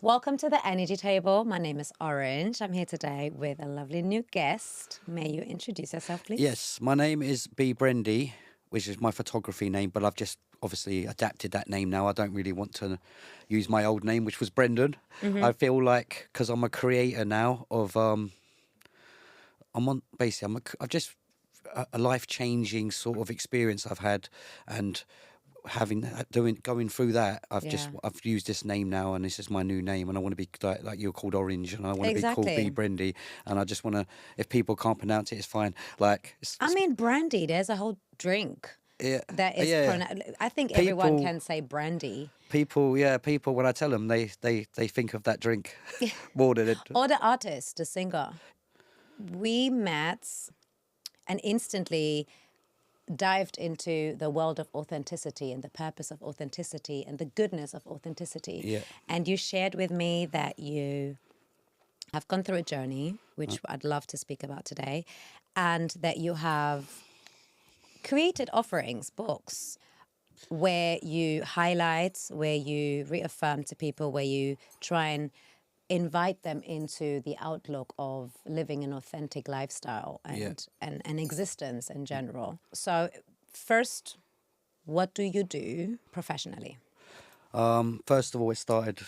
Welcome to the Energy Table. My name is Orange. I'm here today with a lovely new guest. May you introduce yourself, please? Yes, my name is Bee Brendy, which is my photography name, but I've just obviously adapted that name now. I don't really want to use my old name, which was Brendan. I feel like because I'm a creator now of I'm on basically I've just a life changing sort of experience I've had, and having going through that, Yeah. I've used this name now, and this is my new name, and I want to be like you're called Orange, and I want to be called Bee Exactly. Brendy, and I just want to, if people can't pronounce it, it's fine. Like I mean, brandy, there's a whole drink yeah, that is yeah. I think everyone People, can say brandy. people. When I tell them, they think of that drink more than it. Or the artist, the singer. We met and instantly dived into the world of authenticity and the purpose of authenticity and the goodness of authenticity. Yeah. And you shared with me that you have gone through a journey, which I'd love to speak about today, and that you have created offerings, books, where you highlight, where you reaffirm to people, where you try and invite them into the outlook of living an authentic lifestyle Yeah. and existence in general. So, first, what do you do professionally? First of all, it started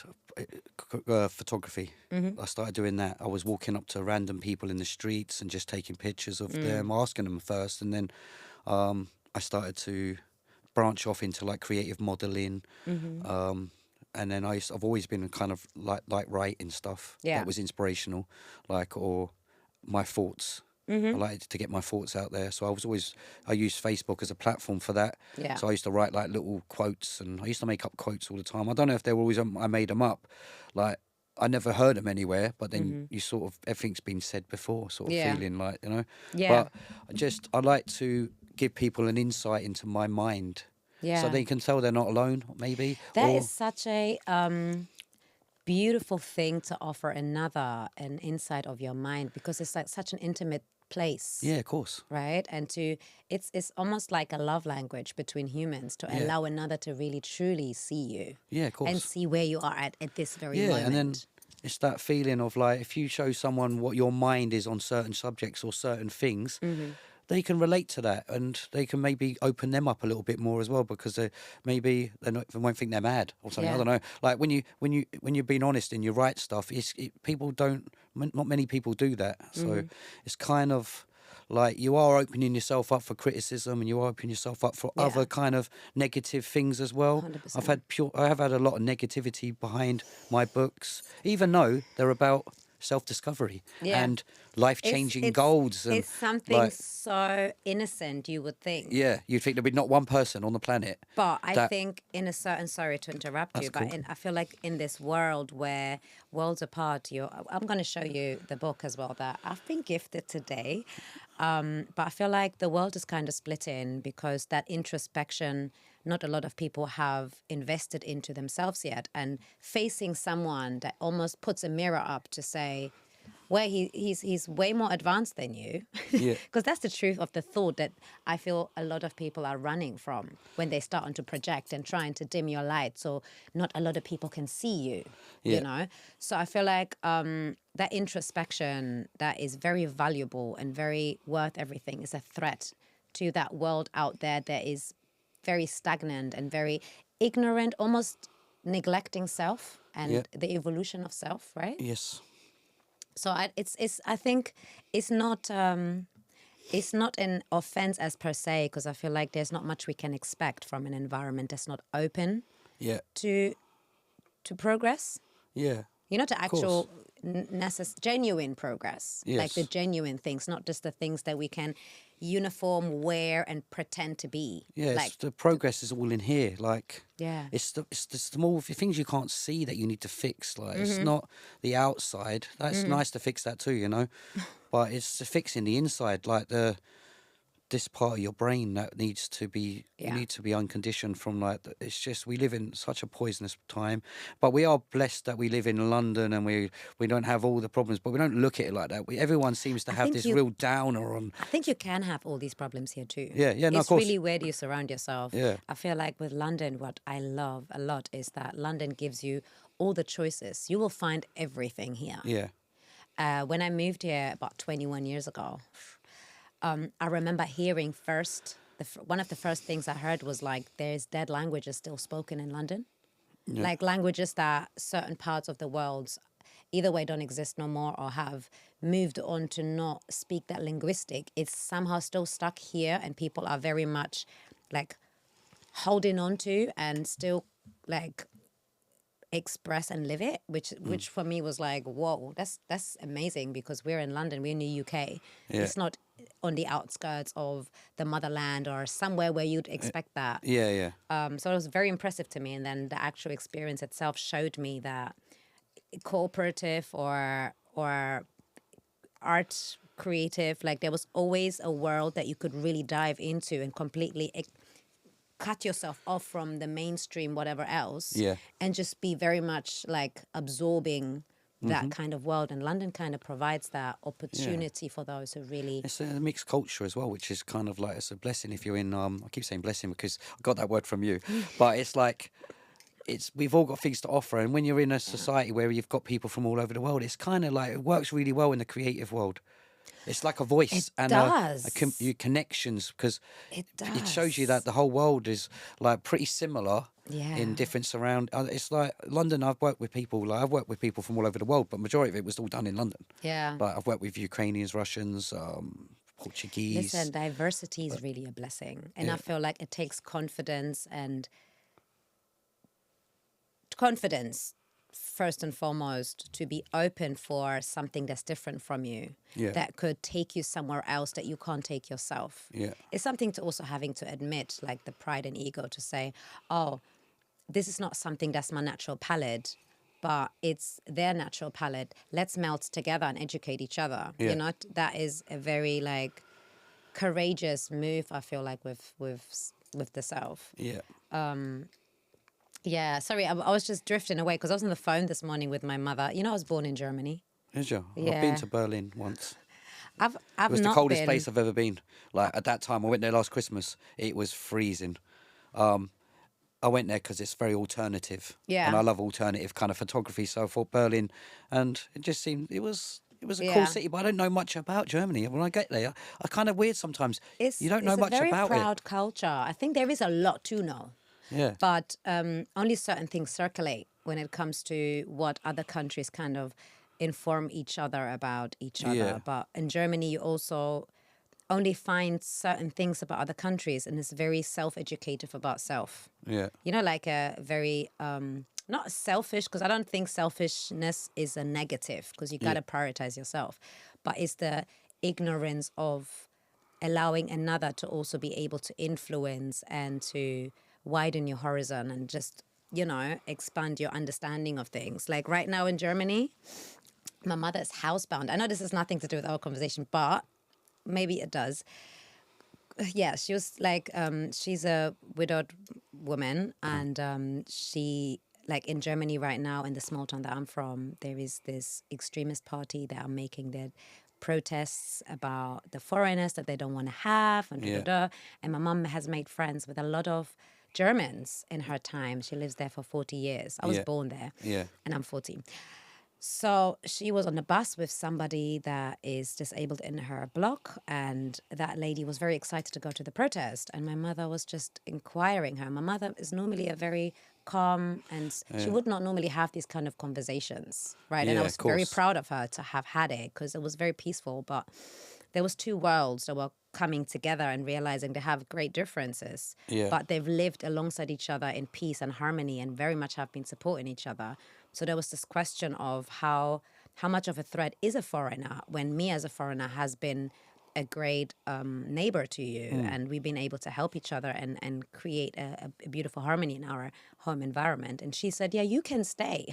photography. I started doing that. I was walking up to random people in the streets and just taking pictures of them, asking them first, and then I started to branch off into like creative modeling. And then I've always been kind of like writing stuff Yeah. that was inspirational, like or my thoughts. I like to get my thoughts out there, so I used Facebook as a platform for that. Yeah. So I used to write like little quotes, and I used to make up quotes all the time. I don't know if they were always I made them up, like I never heard them anywhere. But then you sort of everything's been said before, sort of Yeah. feeling like Yeah. But I like to give people an insight into my mind, Yeah. so they can tell they're not alone. Maybe That is such a beautiful thing to offer another, an insight of your mind, because it's like such an intimate place. yeah, of course. Right. And it's almost like a love language between humans to Yeah. allow another to really truly see you. Yeah, of course. And see where you are at this very Yeah, moment. and then it's that feeling of like if you show someone what your mind is on certain subjects or certain things, they can relate to that, and they can maybe open them up a little bit more as well, because they won't think they're mad or something. Yeah. I don't know. Like when you're being honest and you write stuff, people don't. Not many people do that. So it's kind of like you are opening yourself up for criticism, and you are opening yourself up for Yeah. other kind of negative things as well. 100%. I have had a lot of negativity behind my books, even though they're about self-discovery Yeah. and life-changing goals. And It's something like, so innocent, you would think. yeah, you'd think there'd be not one person on the planet. But I that- think in a certain, sorry to interrupt you, That's but cool. I feel like in this world where worlds apart, I'm going to show you the book as well that I've been gifted today. But I feel like the world is kind of split in because that introspection, not a lot of people have invested into themselves yet. And facing someone that almost puts a mirror up to say, well, he's way more advanced than you. Yeah. Because that's the truth of the thought that I feel a lot of people are running from when they start to project and trying to dim your light, so not a lot of people can see you, Yeah. you know? So I feel like that introspection that is very valuable and very worth everything is a threat to that world out there that is very stagnant and very ignorant, almost neglecting self and Yeah. the evolution of self, right? Yes. So I think it's not an offense as per se, because I feel like there's not much we can expect from an environment that's not open Yeah. to progress. Yeah. To course. actual genuine progress, like the Yes. genuine things, not just the things that we can uniform wear and pretend to be. Yeah, like the progress is all in here. Like, Yeah. it's the small things you can't see that you need to fix. Like, it's Mm-hmm. not the outside. That's nice to fix that too, but it's fixing the inside, like this part of your brain that needs to be you Yeah. need to be unconditioned from it's just we live in such a poisonous time, but we are blessed that we live in London, and we don't have all the problems, but we don't look at it like that. Everyone seems to have think this you- real downer on. I think you can have all these problems here too. Yeah, no, of It's course. really where do you surround yourself. Yeah. I feel like with London, what I love a lot is that London gives you all the choices. You will find everything here. Yeah. When I moved here about 21 years ago, I remember hearing first, one of the first things I heard was like, there's dead languages still spoken in London. Yeah. Like languages that certain parts of the world either way don't exist no more or have moved on to not speak that linguistic. It's somehow still stuck here, and people are very much like holding on to and still like express and live it, which for me was like, whoa, that's amazing, because we're in London, we're in the UK. Yeah. It's not on the outskirts of the motherland or somewhere where you'd expect that. Yeah. So it was very impressive to me, and then the actual experience itself showed me that cooperative or art creative, like there was always a world that you could really dive into and completely cut yourself off from the mainstream whatever else, Yeah. and just be very much like absorbing that kind of world. And London kind of provides that opportunity for those who really It's a mixed culture as well, which is kind of like, it's a blessing if you're in. I keep saying blessing because I got that word from you, but it's like, we've all got things to offer, and when you're in a society where you've got people from all over the world, it's kind of like, it works really well in the creative world. It's like a voice it and does connections, because it it shows you does. that the whole world is like pretty similar Yeah. in different surround. It's like London. I've worked with people from all over the world, but majority of it was all done in London. Yeah. But I've worked with Ukrainians, Russians, Portuguese. Listen, diversity is really a blessing. And I feel like it takes confidence first and foremost, to be open for something that's different from you, Yeah. that could take you somewhere else that you can't take yourself. Yeah. It's something to also having to admit, like the pride and ego to say, oh, this is not something that's my natural palette, but it's their natural palette. Let's melt together and educate each other. Yeah. You know, that is a very like courageous move, I feel like, with the self. Yeah. Yeah, sorry, I was just drifting away because I was on the phone this morning with my mother. You know, I was born in Germany. Is you? I've Yeah. been to Berlin once. I've It was the not coldest been. place I've ever been. Like at that time, I went there last Christmas. It was freezing. I went there because it's very alternative. Yeah. And I love alternative kind of photography. So I thought Berlin, and it just seemed it was a Yeah. cool city. But I don't know much about Germany. When I get there, I kind of weird sometimes. You don't know much It's a very about proud culture. I think there is a lot to know, it. Yeah. but only certain things circulate when it comes to what other countries kind of inform each other about each other. Yeah. But in Germany, you also only find certain things about other countries, and it's very self-educative about self. Yeah. You know, like a very not selfish, because I don't think selfishness is a negative, because you got to prioritize yourself, but it's the ignorance of allowing another to also be able to influence and to widen your horizon and just, you know, expand your understanding of things. Like right now in Germany, my mother's housebound. I know this has nothing to do with our conversation, but maybe it does. Yeah, she was like, she's a widowed woman, and she, like in Germany right now, in the small town that I'm from, there is this extremist party that are making their protests about the foreigners that they don't want to have, and And my mum has made friends with a lot of Germans in her time. She lives there for 40 years. I was Yeah. born there, Yeah. and I'm 14. So she was on a bus with somebody that is disabled in her block, and that lady was very excited to go to the protest. And my mother was just inquiring her. My mother is normally a very calm, and she would not normally have these kind of conversations, right? And I Yeah, was of very course. proud of her to have had it, because it was very peaceful. But there was two worlds that were coming together and realizing they have great differences, Yeah. but they've lived alongside each other in peace and harmony, and very much have been supporting each other. So there was this question of how much of a threat is a foreigner, when me as a foreigner has been a great neighbor to you, and we've been able to help each other and create a beautiful harmony in our home environment. And she said, yeah, you can stay.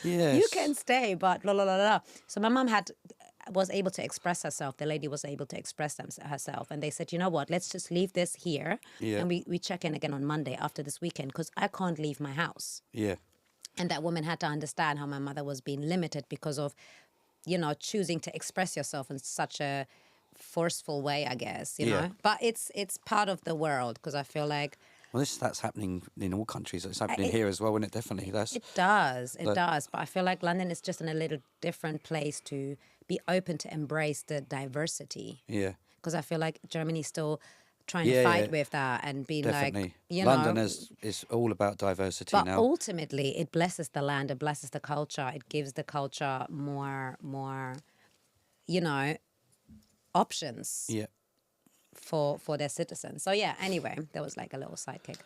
Yes. You can stay, but la la la la. So my mom was able to express herself. The lady was able to express herself. And they said, you know what, let's just leave this here. Yeah. And we check in again on Monday after this weekend, because I can't leave my house. Yeah. And that woman had to understand how my mother was being limited because of, you know, choosing to express yourself in such a forceful way, I guess, you know. Yeah. But it's part of the world, because I feel like Well, that's happening in all countries. It's happening It, here as well, isn't it? Definitely. it That, does. But I feel like London is just in a little different place to be open to embrace the diversity. yeah. Because I feel like Germany's still trying to Yeah, yeah, fight with that and being like, definitely. London know, is all about diversity but now. ultimately it blesses the land, it blesses the culture, it gives the culture more, you know, options Yeah. for their citizens. So yeah, anyway, there was like a little sidekick.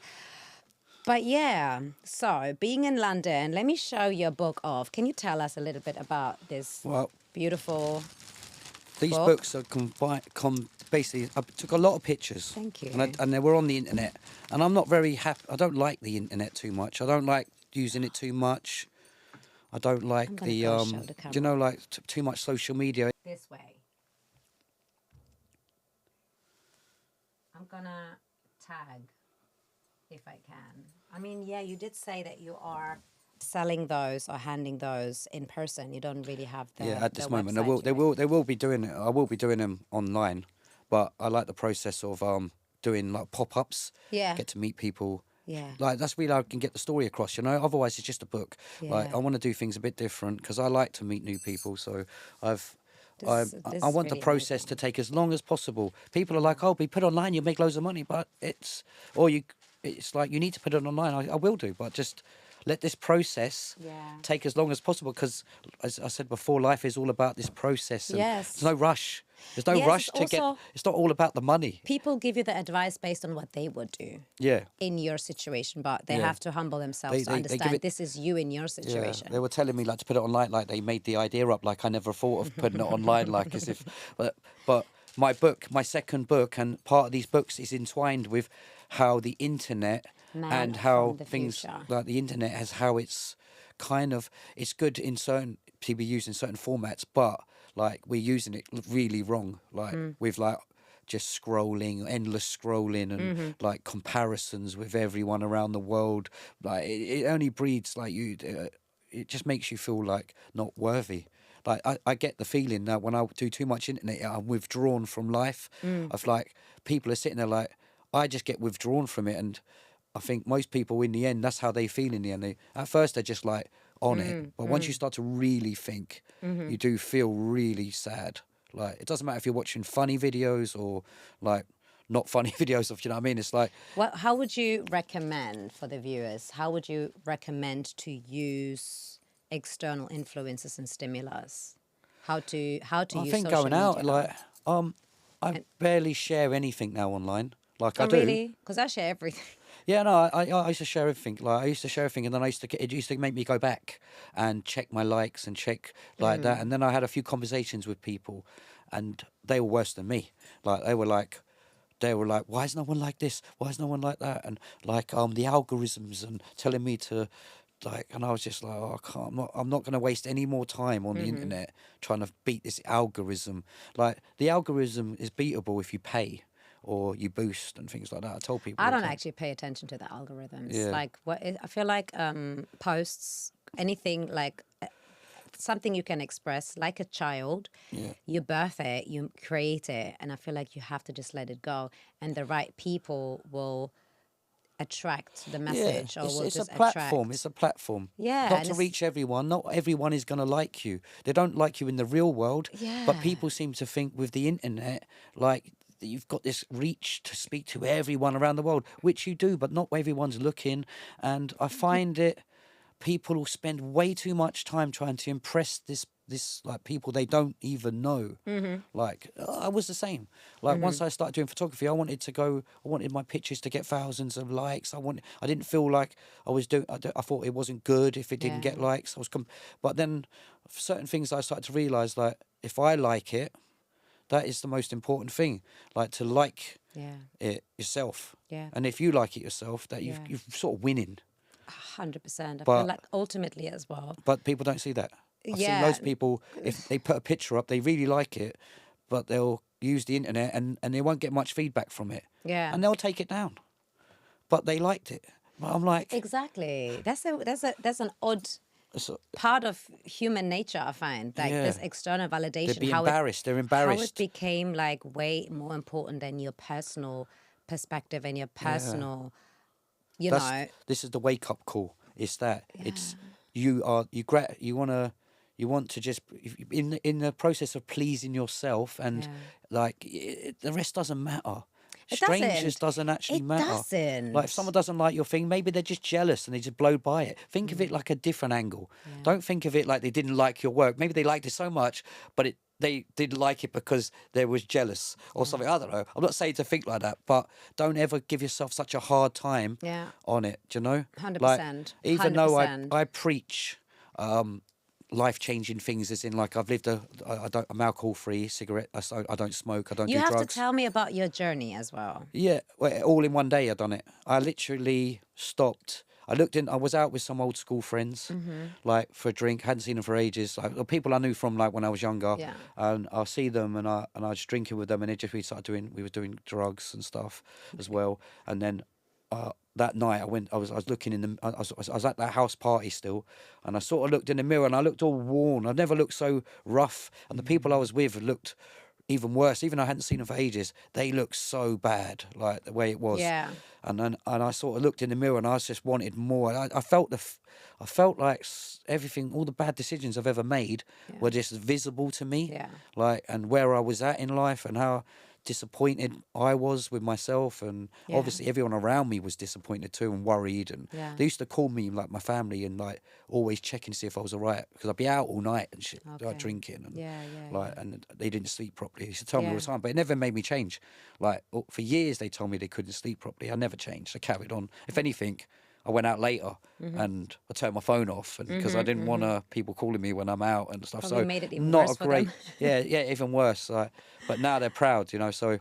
But yeah, so being in London, let me show you a book of. Can you tell us a little bit about this Well, beautiful these book? books are basically, I took a lot of pictures. Thank you. And they were on the internet. And I'm not very happy. I don't like the internet too much. I don't like using it too much. I don't I'm like gonna the, go show the you camera know, like too much social media. this way. I'm gonna tag if I can. I mean, yeah, you did say that you are selling those or handing those in person. You don't really have Yeah, the at this moment, website yet. they will be doing it. I will be doing them online, but I like the process of doing like pop ups. Yeah, Get to meet people. yeah, Like that's really how I can get the story across. You know, otherwise it's just a book. Like yeah. I want to do things a bit different because I like to meet new people. So I've. I This is want the really process to amazing. take as long as possible. People are Yeah. like, "Oh, be put online, you make loads of money," but it's like you need to put it online. I will do, but just let this process Yeah. take as long as possible because, as I said before, life is all about this process and there's Yes. no rush. There's no Yes, it's rush to get. also It's not all about the money. people give you the advice based on what they would do Yeah, in your situation, but they yeah. have to humble themselves to They give understand it. this is you in your Yeah, they situation. were telling me like to put it online, like they made the idea up, like I never thought of putting it online, like as if. But my book, my second book, and part of these books is entwined with how the internet Man and from how the things future. like the internet has how it's kind of it's good in certain to be used in certain formats, but like we're using it really wrong, like with like just scrolling, endless scrolling, and like comparisons with everyone around the world. Like it only breeds like you. It just makes you feel like not worthy. Like I get the feeling that when I do too much internet, I'm withdrawn from life. I've like people are sitting there like I just get withdrawn from it, and I think most people in the end that's how they feel in the end. At first they're just like on it, but once you start to really think, you do feel really sad. Like it doesn't matter if you're watching funny videos or like not funny videos of, you know what I mean? It's like How would you recommend for the viewers? How would you recommend to use external influences and stimulus? How to I use think social going out media? like I And, barely share anything now online. Like I oh, do. really? Because I share everything. Yeah, no, I used to share everything. Like I used to share everything, and then it used to make me go back and check my likes and check like that. And then I had a few conversations with people, and they were worse than me. Like they were like, why is no one like this? Why is no one like that? And like the algorithms and telling me to like, and I was just like, oh, I can't. I'm not going to waste any more time on the internet trying to beat this algorithm. Like the algorithm is beatable if you pay or you boost and things like that. I told people I all the don't time. actually pay attention to the algorithms. Yeah. Like I feel like posts, anything like something you can express like a child. Yeah. You birth it, you create it, and I feel like you have to just let it go, and the right people will attract the Yeah, message or will it's a just platform. It's attract. a platform. Yeah, Not and to it's reach everyone. Not everyone is going to like you. They don't like you in the real world. But yeah. people seem to think with the internet, like that you've got this reach to speak to everyone around the world, which you do, but not where everyone's looking. And I find it people will spend way too much time trying to impress this like people they don't even know. Like I was the same. Like once I started doing photography, I wanted my pictures to get thousands of likes. I didn't feel like I was doing. I thought it wasn't good if it didn't Yeah. get likes. But then certain things I started to realize, like if I like it, that is the most important thing. Like to like Yeah. it yourself. Yeah. And if you like it yourself, that Yeah. you're sort of winning. 100%. I feel But like ultimately as well. people don't see that. I've seen Yeah. loads of people, if they put a picture up, they really like it, but they'll use the internet and they won't get much feedback from it. Yeah. And they'll take it down. But they liked it. But I'm like, Exactly. That's an odd so, part of human nature. I find like yeah, this external they'd validation, be embarrassed. They're how it embarrassed. became like way more important than your personal perspective and your Yeah. personal you know. This is the wake up call. It's that Yeah. it's you want to just in the process of pleasing yourself, and Yeah. like the rest doesn't matter. It Strangers doesn't. doesn't actually It matter. Like if someone doesn't. doesn't like your thing, maybe they're just jealous and they just blow by it. Think of it like a different angle. Yeah. Don't think of it like they didn't like your work. Maybe they liked it so much, but they didn't like it because they was jealous or something. I don't know. I'm not saying to think like that, but don't ever give yourself such a hard time Yeah. on it. Do you know? 100%. Even though 100%. I preach life changing things, as in like I've lived I'm alcohol free, cigarette. I don't smoke. I don't You do have to drugs. tell me about your journey as well. Yeah, well, all in one day I done it. I literally stopped. I looked in. I was out with some old school friends, like for a drink. Hadn't seen them for ages. Like people I knew from like when I was younger. Yeah. And I'll see them, and I was drinking with them, and we were doing drugs and stuff as well. And then that night I was looking in the. I was at that house party still, and I sort of looked in the mirror, and I looked all worn. I've never looked so rough, and the people I was with looked even worse. Even though I hadn't seen them for ages, they looked so bad, like the way it was. Yeah. And I sort of looked in the mirror, and I just wanted more. I felt I felt like everything, all the bad decisions I've ever made were just visible to me. Yeah. Like, and where I was at in life, and how disappointed I was with myself, and Yeah. obviously everyone around me was disappointed too and worried. And Yeah. they used to call me like my family, and like always checking to see if I was alright, because I'd be out all night and shit, like Okay. drinking, and Yeah, yeah, like, and they didn't sleep properly. They used to tell me all the Yeah. time, but it never made me change. Like for years, they told me they couldn't sleep properly. I never changed. I carried on. If anything, I went out later Mm-hmm. and I turned my phone off, and because I didn't want people calling me when I'm out and stuff. Probably So made it even not worse a for great, them. yeah, even worse. Like, but now they're proud, you know. So,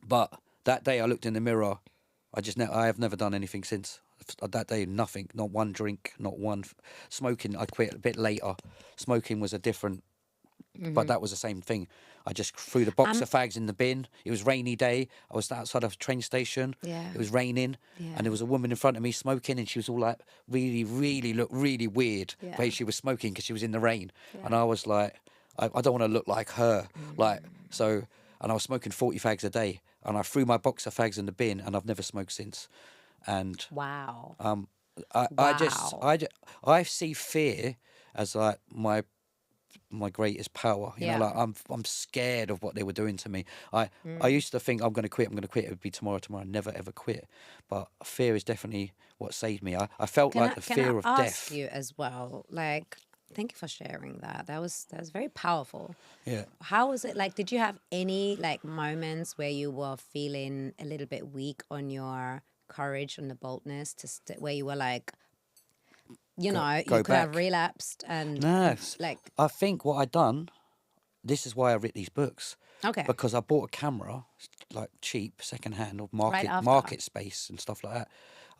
but that day I looked in the mirror. I have never done anything since. That day, nothing, not one drink, not one smoking. I quit a bit later. Smoking was a different, but that was the same thing. I just threw the box of fags in the bin. It was rainy day. I was outside of a train station. Yeah. It was raining, Yeah. and there was a woman in front of me smoking, and she was all like looked really weird the Yeah. way she was smoking because she was in the rain, and Yeah. I was like, I don't want to look like her, like so. And I was smoking 40 fags a day, and I threw my box of fags in the bin, and I've never smoked since. And Wow. I see fear as like my greatest power. You Yeah. know, like I'm scared of what they were doing to me. I used to think I'm going to quit. It would be tomorrow. I never ever quit. But fear is definitely what saved me. I felt like the fear of Can I death. ask you as well? Like, thank you for sharing that. That was very powerful. Yeah. How was it like? Did you have any like moments where you were feeling a little bit weak on your courage and the boldness where you were like, you know, go you could have back. relapsed and No, like, I think what I done. This is why I wrote these books. okay, Because I bought a camera, like cheap, second hand, or Right after. market space and stuff like that.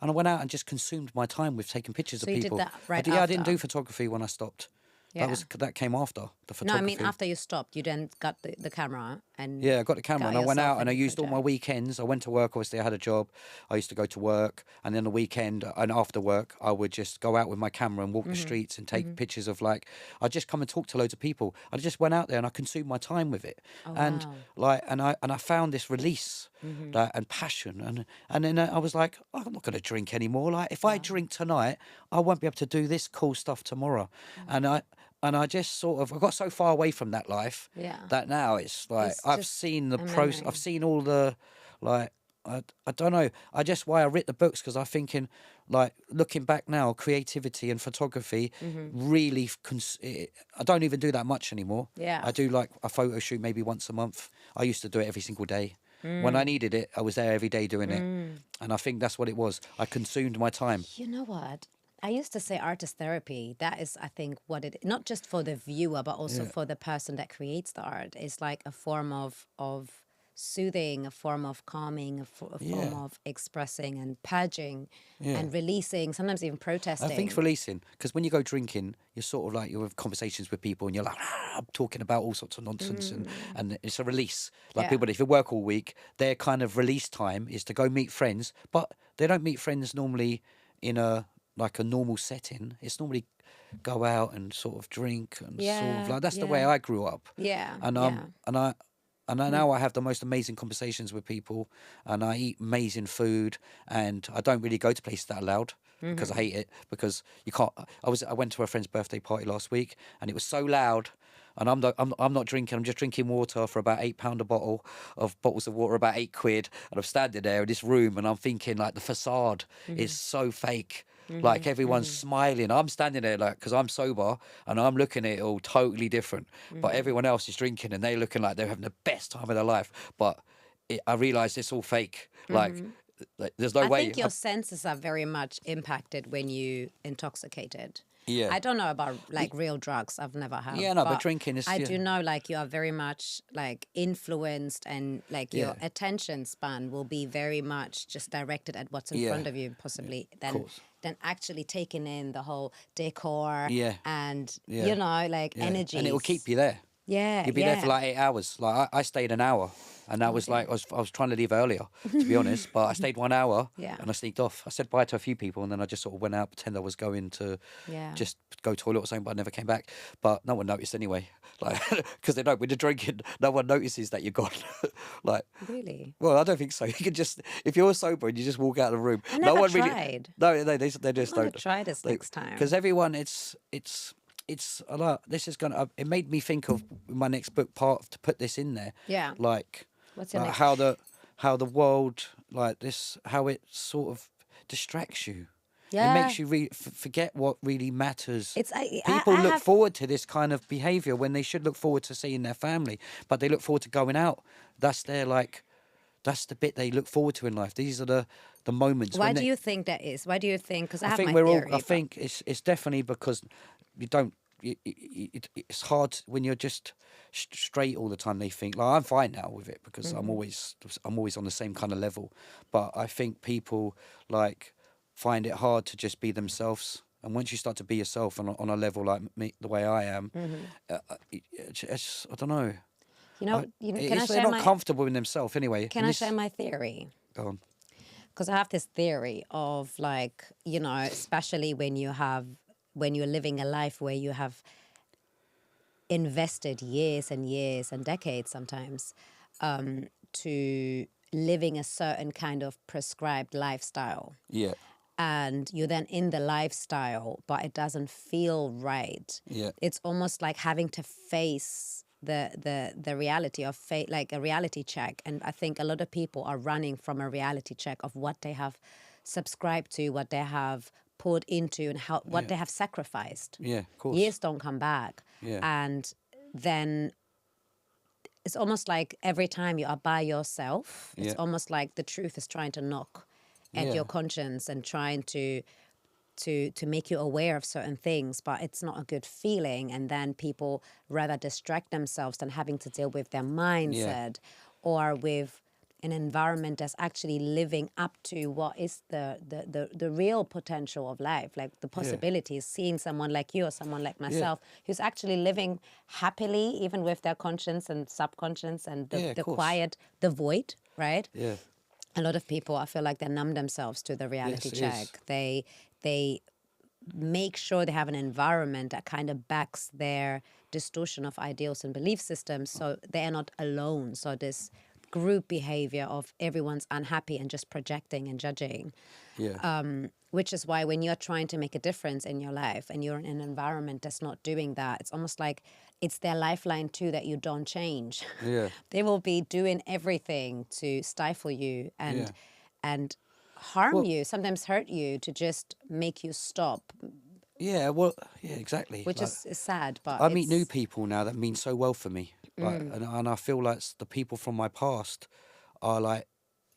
And I went out and just consumed my time with taking pictures So of you did people. that right I didn't after? do photography when I stopped. Yeah. That came after the no, photography. I mean after you stopped, you then got the camera and Yeah, I got the camera got and I went yourself out and I into used all my project. weekends. I went to work, obviously I had a job. I used to go to work, and then the weekend and after work I would just go out with my camera and walk the streets and take pictures of like, I'd just come and talk to loads of people. I just went out there and I consumed my time with it. And wow. like and I found this release like, and passion, and then I was like, oh, I'm not going to drink anymore. Like if I drink tonight, I won't be able to do this cool stuff tomorrow. And I just sort of I got so far away from that life Yeah. that now it's like It's I've just seen the a process. memory. I've seen all the like I don't know. I just why I writ the books, because I'm thinking like looking back now, creativity and photography really. I don't even do that much anymore. Yeah. I do like a photo shoot maybe once a month. I used to do it every single day. When I needed it, I was there every day doing it, and I think that's what it was. I consumed my time. You know what? I used to say art is therapy. That is, I think, what it not just for the viewer, but also for the person that creates the art. It's like a form of soothing, a form of calming, a form Yeah. of expressing and purging Yeah. and releasing, sometimes even protesting. I think it's releasing, because when you go drinking, you're sort of like, you have conversations with people and you're like, I'm talking about all sorts of nonsense, and it's a release. Like Yeah. people, if you work all week, their kind of release time is to go meet friends, but they don't meet friends normally in a normal setting. It's normally go out and sort of drink and sort of Yeah, like, that's the way yeah. I grew up. Yeah, And yeah. and And now I have the most amazing conversations with people, and I eat amazing food, and I don't really go to places that are loud because I hate it. Because you can't. I went to a friend's birthday party last week, and it was so loud. And I'm not drinking. I'm just drinking water for about £8 a bottle of bottles of water, about £8. And I'm standing there in this room, and I'm thinking like the facade is so fake. Like everyone's smiling. I'm standing there like because I'm sober and I'm looking at it all totally different. But everyone else is drinking and they're looking like they're having the best time of their life. But I realise it's all fake. Like there's no I way. think your senses are very much impacted when you intoxicated. Yeah. I don't know about like real drugs. I've never had. Yeah, no, but drinking is. I Yeah. do know like you are very much like influenced, and like your Yeah. attention span will be very much just directed at what's in Yeah. front of you, possibly. course. Than actually taking in the whole decor Yeah. and Yeah. you know like Yeah. energy. And it will keep you there. Yeah, You'll be there for like 8 hours. Like I stayed an hour, and that was dear. like I was trying to leave earlier, to be honest. But I stayed 1 hour, Yeah. and I sneaked off. I said bye to a few people, and then I just sort of went out, pretend I was going to Yeah. just go toilet or something, but I never came back. But no one noticed anyway, like because they don't. When you're drinking, no one notices that you're gone. Like, Really? well, I don't think so. You can just if you're sober and you just walk out of the room, I no never one really. tried. No, they just I'm gonna don't. try this next time. Because everyone, it's a lot. This is gonna. It made me think of my next book part to put this in there. Yeah. Like, What's your next? how the world like this, how it sort of distracts you. Yeah. It makes you forget what really matters. It's People I look have, forward to this kind of behaviour when they should look forward to seeing their family, but they look forward to going out. That's their like. That's the bit they look forward to in life. These are the moments. Why when do they, you think that is? Why do you think? Because I I have think my we're theory. all. I but- think it's definitely because you don't. It's hard when you're just straight all the time. They think like I'm fine now with it because I'm always on the same kind of level. But I think people like find it hard to just be themselves. And once you start to be yourself on a level like me, the way I am, it's I don't know. You know, can I They're share not my? comfortable in themselves anyway. Can I share my theory? Go on. Because I have this theory of like, you know, especially when you're living a life where you have invested years and years and decades sometimes to living a certain kind of prescribed lifestyle. Yeah. And you're then in the lifestyle, but it doesn't feel right. Yeah. It's almost like having to face the reality of like a reality check. And I think a lot of people are running from a reality check of what they have subscribed to, what they have poured into, and what they have sacrificed. Yeah. Of course. Years don't come back. Yeah. And then it's almost like every time you are by yourself, it's Yeah. almost like the truth is trying to knock at Yeah. your conscience and trying to make you aware of certain things, but it's not a good feeling. And then people rather distract themselves than having to deal with their mindset or with an environment that's actually living up to what is the real potential of life, like the possibilities, seeing someone like you or someone like myself who's actually living happily, even with their conscience and subconscious and the course. quiet, the void, right? Yeah. A lot of people, I feel like they numb themselves to the reality Yes, it check. is. They make sure they have an environment that kind of backs their distortion of ideals and belief systems, so they are not alone. So this group behavior of everyone's unhappy and just projecting and judging. Yeah. Which is why when you're trying to make a difference in your life and you're in an environment that's not doing that, it's almost like it's their lifeline too that you don't change. Yeah. They will be doing everything to stifle you and harm you, sometimes hurt you, to just make you stop, Yeah. Well. Yeah. Exactly. which Like, is sad. But I meet new people now that mean so well for me. Like, Mm. and I feel like the people from my past are like,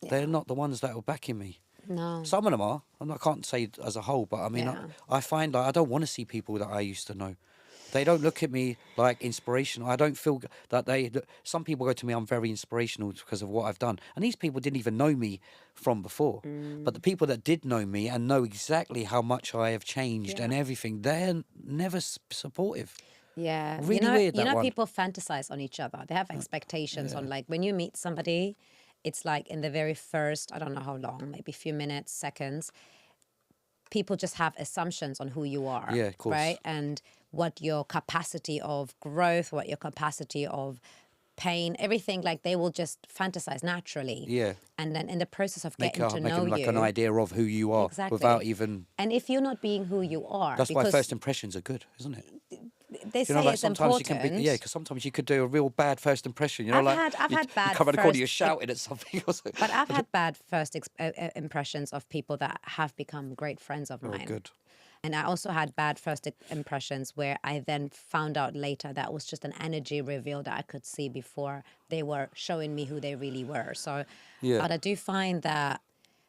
they're not the ones that are backing me. No. Some of them are. I can't say as a whole, but I mean, Yeah. I find like I don't want to see people that I used to know. They don't look at me like inspirational. I don't feel that some people go to me, I'm very inspirational because of what I've done. And these people didn't even know me from before. But the people that did know me and know exactly how much I have changed and everything, they're never supportive. Yeah, Really weird, that one. people fantasize on each other. They have expectations on, like, when you meet somebody, it's like in the very first, I don't know how long, maybe a few minutes, seconds, people just have assumptions on who you are. Yeah, of course. Right? And what your capacity of growth, what your capacity of pain, everything, like they will just fantasize naturally. Yeah. And then in the process of Make getting to know them like an you, idea of who you are exactly. without even. And if you're not being who you are, That's why because first impressions are good, isn't it? they You know, say like it's sometimes you can be, important. yeah, because sometimes you could do a real bad first impression. You know, I've you, had you bad come around the corner, first you're shouting at something or something. but I've had bad first impressions of people that have become great friends of Oh, mine. good. And I also had bad first impressions where I then found out later that was just an energy reveal that I could see before they were showing me who they really were. So, Yeah. but I do find that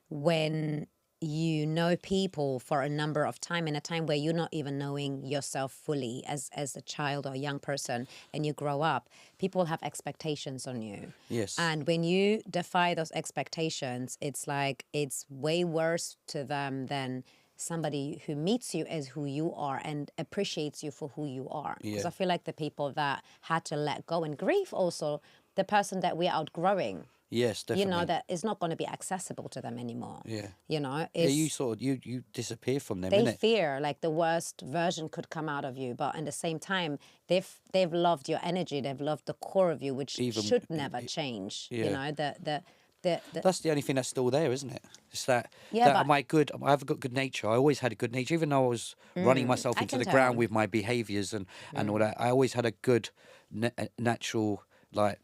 when you know people for a number of time, in a time where you're not even knowing yourself fully as a child or a young person, and you grow up, people have expectations on you. Yes. And when you defy those expectations, it's like it's way worse to them than somebody who meets you as who you are and appreciates you for who you are. Because Yeah. I feel like the people that had to let go and grieve also the person that we're outgrowing, Yes, you definitely. know, that is not going to be accessible to them anymore. Yeah. You know, Yeah, it's, you sort of, you disappear from them, they innit? fear like the worst version could come out of you, but at the same time, they've loved your energy, they've loved the core of you, which Even, should never change. You yeah. know, the That's the only thing that's still there, isn't it? It's yeah, that but am I good? I've got good nature. I always had a good nature, even though I was running myself I into can the ground tell. with my behaviours and all that. I always had a good natural like.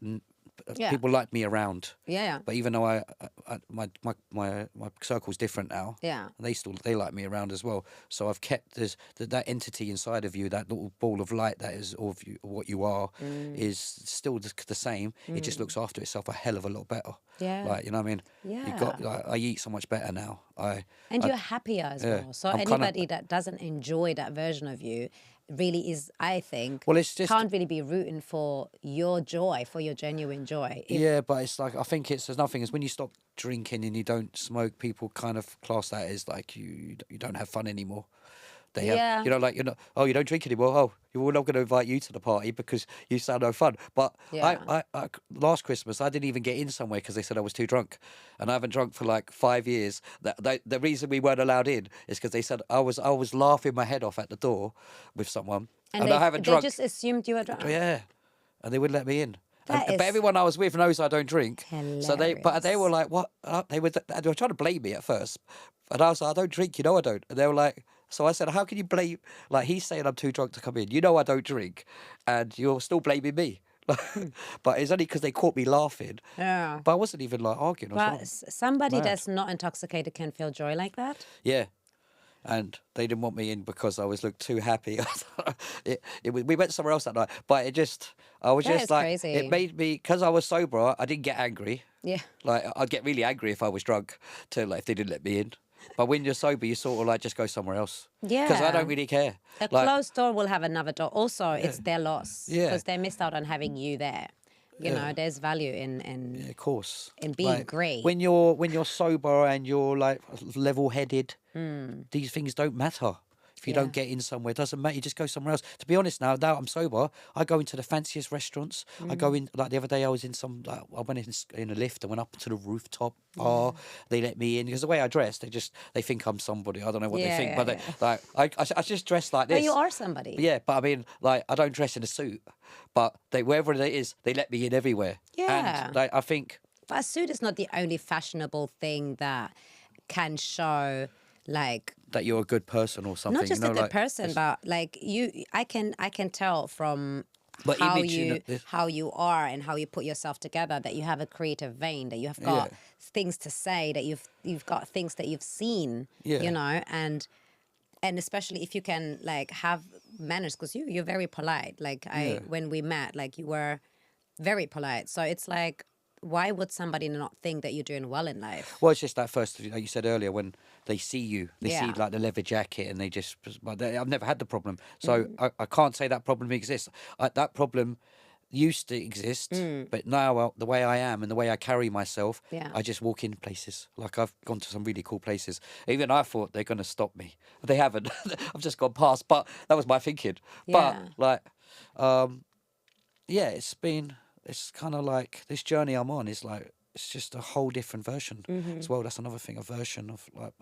Yeah. People like me around, Yeah, but even though my circle's different now, yeah. they like me around as well. So I've kept that entity inside of you, that little ball of light that is of you, what you are, is still the same. It just looks after itself a hell of a lot better. Yeah. Like, you know what I mean? Yeah. I eat so much better now. And you're happier as Yeah, well. So I'm kind of. anybody that doesn't enjoy that version of you really is, I think, Well, it's just. can't really be rooting for your joy, for your genuine joy. If Yeah, but it's like I think there's nothing is when you stop drinking and you don't smoke, people kind of class that as like you don't have fun anymore. They have, Yeah. you know, like you're not. Oh, you don't drink anymore. Oh, we're not going to invite you to the party because you sound no fun. But Yeah. I last Christmas I didn't even get in somewhere because they said I was too drunk, and I haven't drunk for like 5 years. The reason we weren't allowed in is because they said I was laughing my head off at the door with someone, And I haven't they drunk. just assumed you were drunk. Yeah, and they wouldn't let me in. That But is everyone I was with knows I don't drink. So they hilarious. were like, what? They were trying to blame me at first, and I was like, I don't drink. You know I don't. And they were like, so I said, how can you blame? Like he's saying I'm too drunk to come in. You know I don't drink, and you're still blaming me. But it's only because they caught me laughing. Yeah. But I wasn't even like arguing or But something. somebody Mad. that's not intoxicated can feel joy like that. Yeah. And they didn't want me in because I was looked too happy. We went somewhere else that night, but I was That just is like, crazy. it made me, because I was sober, I didn't get angry. Yeah. Like, I'd get really angry if I was drunk, if they didn't let me in. But when you're sober, you sort of like just go somewhere else. Because I Yeah. don't really care. A Like, closed door will have another door. Also, it's their loss Yeah. because they missed out on having you there. You know, there's value yeah, in of course. being Like, great. when you're sober and you're like level-headed, these things don't matter. If you Yeah. don't get in somewhere, it doesn't matter. You just go somewhere else. To be honest, now I'm sober, I go into the fanciest restaurants. I go in, like the other day, I was in I went in a lift and went up to the rooftop bar. They let me in because the way I dress, they think I'm somebody. I don't know what they Yeah, think, yeah, but yeah. I just dress like But this. you are somebody. Yeah, but I mean, like I don't dress in a suit, but wherever it is, they let me in everywhere. Yeah. And I think. But a suit is not the only fashionable thing that can show like That you're a good person or something. not just you know, a good like, person, but like I can tell from But how image, you know, how you are and how you put yourself together that you have a creative vein, that you have got Yeah. things to say, that you've got things that you've seen, Yeah. you know, and especially if you can like have manners, because you're very polite. Like when we met, like you were very polite. So it's like, why would somebody not think that you're doing well in life? Well, it's just that first, like you said earlier, when they see you, they see Yeah. like the leather jacket, and they just. But I've never had the problem, so I can't say that problem exists. That problem used to exist, but now the way I am and the way I carry myself, Yeah. I just walk in places. Like I've gone to some really cool places. Even I thought they're going to stop me, but they haven't. I've just gone past. But that was my thinking. Yeah. But like, yeah, it's kind of like this journey I'm on is like. It's just a whole different version as well. That's another thing, a version of like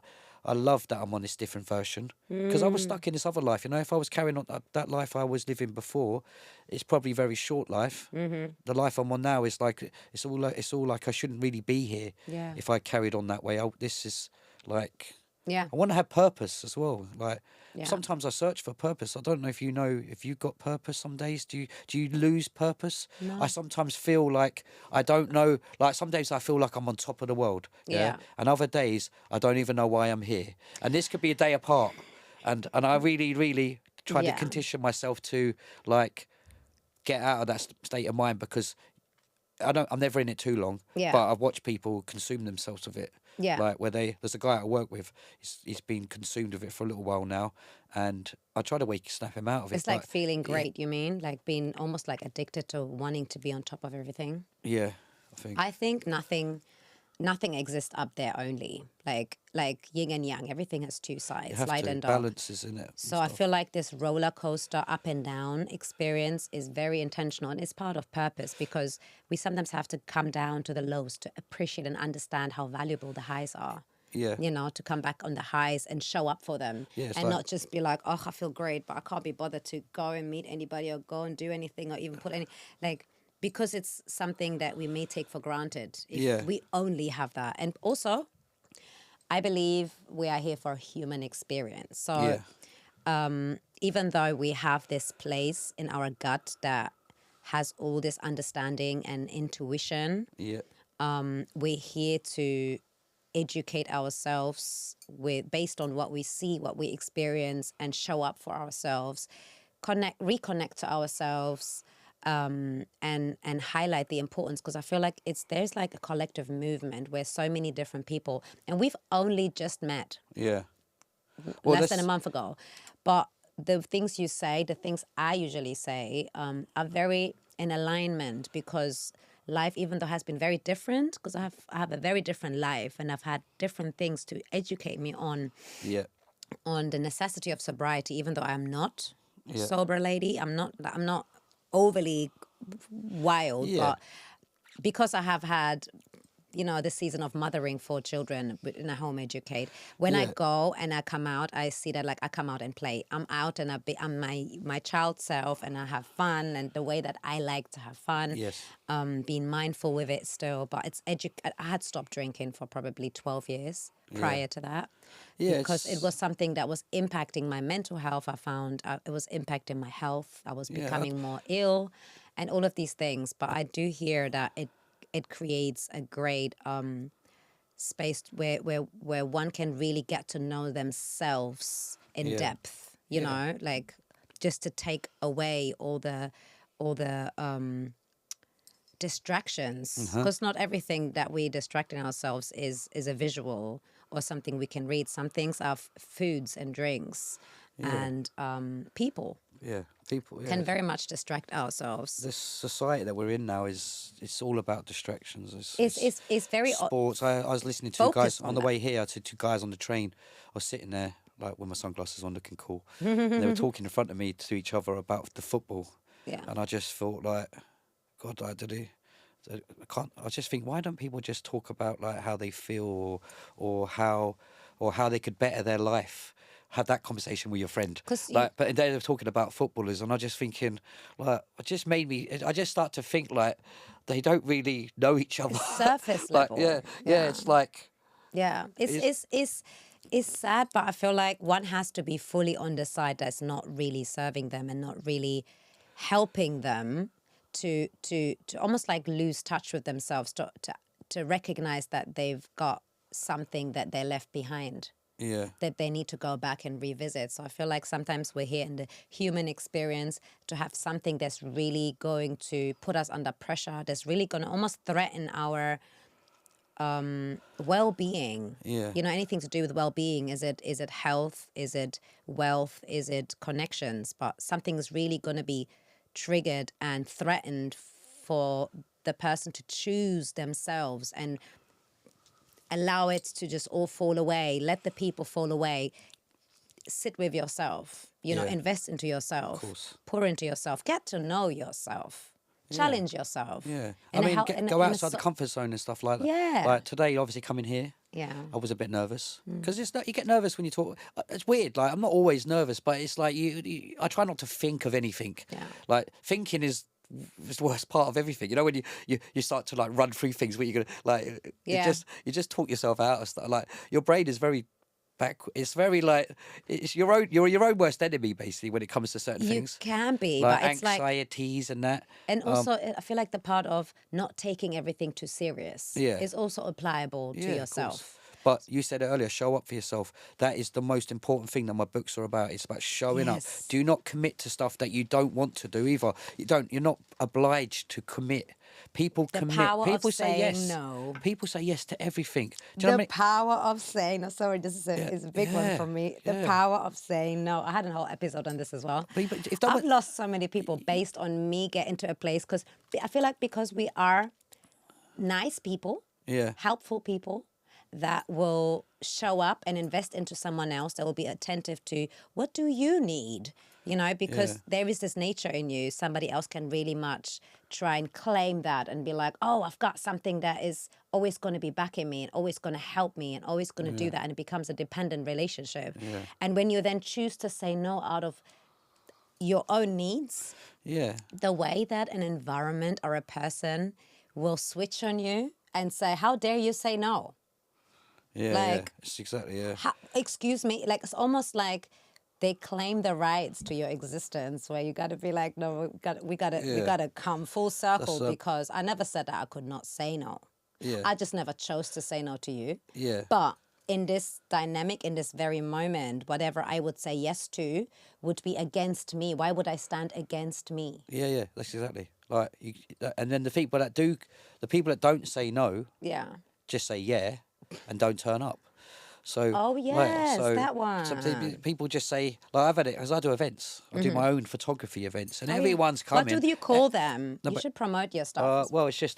I love that I'm on this different version because I was stuck in this other life. You know, if I was carrying on that life I was living before, it's probably very short life. The life I'm on now is like it's all like I shouldn't really be here Yeah. if I carried on that way. This is like Yeah. I want to have purpose as well. Like Yeah. sometimes I search for purpose. I don't know if you know if you've got purpose. Some days do you lose purpose? No. I sometimes feel like I don't know. Like some days I feel like I'm on top of the world. Yeah. And other days I don't even know why I'm here. And this could be a day apart. And I really try to Yeah. condition myself to like get out of that state of mind because I'm never in it too long. Yeah. But I've watched people consume themselves with it. Yeah. Like there's a guy I work with. He's been consumed with it for a little while now, and I try to snap him out of it. It's like but feeling yeah, great, you mean? Like being almost like addicted to wanting to be on top of everything. yeah, I think. I think nothing exists up there only. Like yin and yang, everything has two You sides, have light to and dark. balances in it. So I feel like this roller coaster up and down experience is very intentional and it's part of purpose because we sometimes have to come down to the lows to appreciate and understand how valuable the highs are. Yeah. You know, to come back on the highs and show up for them. Yeah, it's and like- not just be like, oh, I feel great, but I can't be bothered to go and meet anybody or go and do anything or even put any, like, because it's something that we may take for granted if Yeah. we only have that. And also, I believe we are here for a human experience. So even though we have this place in our gut that has all this understanding and intuition, Yeah. we're here to educate ourselves based on what we see, what we experience, and show up for ourselves, reconnect to ourselves, and highlight the importance, because I feel like there's like a collective movement where so many different people, and we've only just met Yeah. less than a month ago, but the things you say, the things I usually say, are very in alignment because life, even though has been very different, because I have a very different life and I've had different things to educate me on Yeah. the necessity of sobriety, even though I'm not Yeah. sober lady. I'm not overly wild, Yeah. but because I have had, you know, the season of mothering 4 children in a home educate. When I Yeah. go and I come out, I see that like I come out and play. I'm out and I'm my child self and I have fun and the way that I like to have fun. Yes. Being mindful with it still, but it's I had stopped drinking for probably 12 years prior to that. Yeah, Because it it's- was something that was impacting my mental health. I found it was impacting my health. I was becoming more ill and all of these things. But I do hear that it creates a great space where one can really get to know themselves in Yeah. depth, you know, like just to take away all the distractions, because not everything that we distracting ourselves is a visual or something we can read. Some things are foods and drinks and people Yeah. People. Yeah. can very much distract ourselves. This society that we're in now it's all about distractions. It's very sports. I was listening to focused guys on on the that. way here to 2 guys on the train. I was sitting there like with my sunglasses on, looking cool. And they were talking in front of me to each other about the football. Yeah. And I just thought like, God, like, I can't. I just think, why don't people just talk about like how they feel or how they could better their life? Have that conversation with your friend. 'Cause Like, but instead of talking about footballers, and I just thinking, like, it just made me. I just start to think like they don't really know each other. surface Like, level. yeah, it's like, Yeah, it's sad, but I feel like one has to be fully on the side that's not really serving them and not really helping them to almost like lose touch with themselves, to recognize that they've got something that they left behind yeah, that they need to go back and revisit. So I feel like sometimes we're here in the human experience to have something that's really going to put us under pressure, that's really going to almost threaten our well-being. Yeah. You know, anything to do with well-being. Is it health? Is it wealth? Is it connections? But something's really going to be triggered and threatened for the person to choose themselves and allow it to just all fall away. Let the people fall away. Sit with yourself. You know, Yeah. invest into yourself. course. Pour into yourself. Get to know yourself. Challenge yourself. Yeah, And I mean, how- go and outside the so- comfort zone and stuff like that. Yeah. Like today, obviously coming here, Yeah. I was a bit nervous because it's not, you get nervous when you talk. It's weird. Like I'm not always nervous, but it's like I try not to think of anything. Yeah. Like thinking is the worst part of everything. You know when you start to like run through things where you're gonna like Yeah. you just talk yourself out of stuff. Like your brain is very back. It's very like it's you're your own worst enemy basically when it comes to certain You things can be, like but it's like, anxieties and that. and also I feel like the part of not taking everything too serious Yeah. is also applicable to Yeah, of course. yourself. But you said it earlier, show up for yourself. That is the most important thing that my books are about. It's about showing up. Yes. Do not commit to stuff that you don't want to do either. You're not obliged to commit. People The commit. power of People say saying yes. no. People say yes to everything. Do you know The what power of saying no. Sorry, this is a big one Yeah, for me. The yeah. power of saying no. I had a whole episode on this as well. But if I've someone, lost so many people based on me getting to a place because I feel like because we are nice people, yeah, helpful people that will show up and invest into someone else, that will be attentive to what do you need, you know, because Yeah. there is this nature in you. Somebody else can really much try and claim that and be like, oh, I've got something that is always going to be backing me and always going to help me and always going to do that. And it becomes a dependent relationship. Yeah. And when you then choose to say no out of your own needs, yeah, the way that an environment or a person will switch on you and say, how dare you say no? yeah, Like, It's exactly excuse me, like it's almost like they claim the rights to your existence where you got to be like, no, we got to come full circle That's, because I never said that I could not say no. Yeah. I just never chose to say no to you. Yeah. But in this dynamic, in this very moment, whatever I would say yes to would be against me. Why would I stand against me? Yeah, that's exactly like and then the people that don't say no Yeah. just say yeah and don't turn up. So Oh, yes, that some one. people just say like I've had it as I do events. I do my own photography events, and Oh, yeah. everyone's coming. What do you call them? no, You but- should promote your stuff. Well, it's just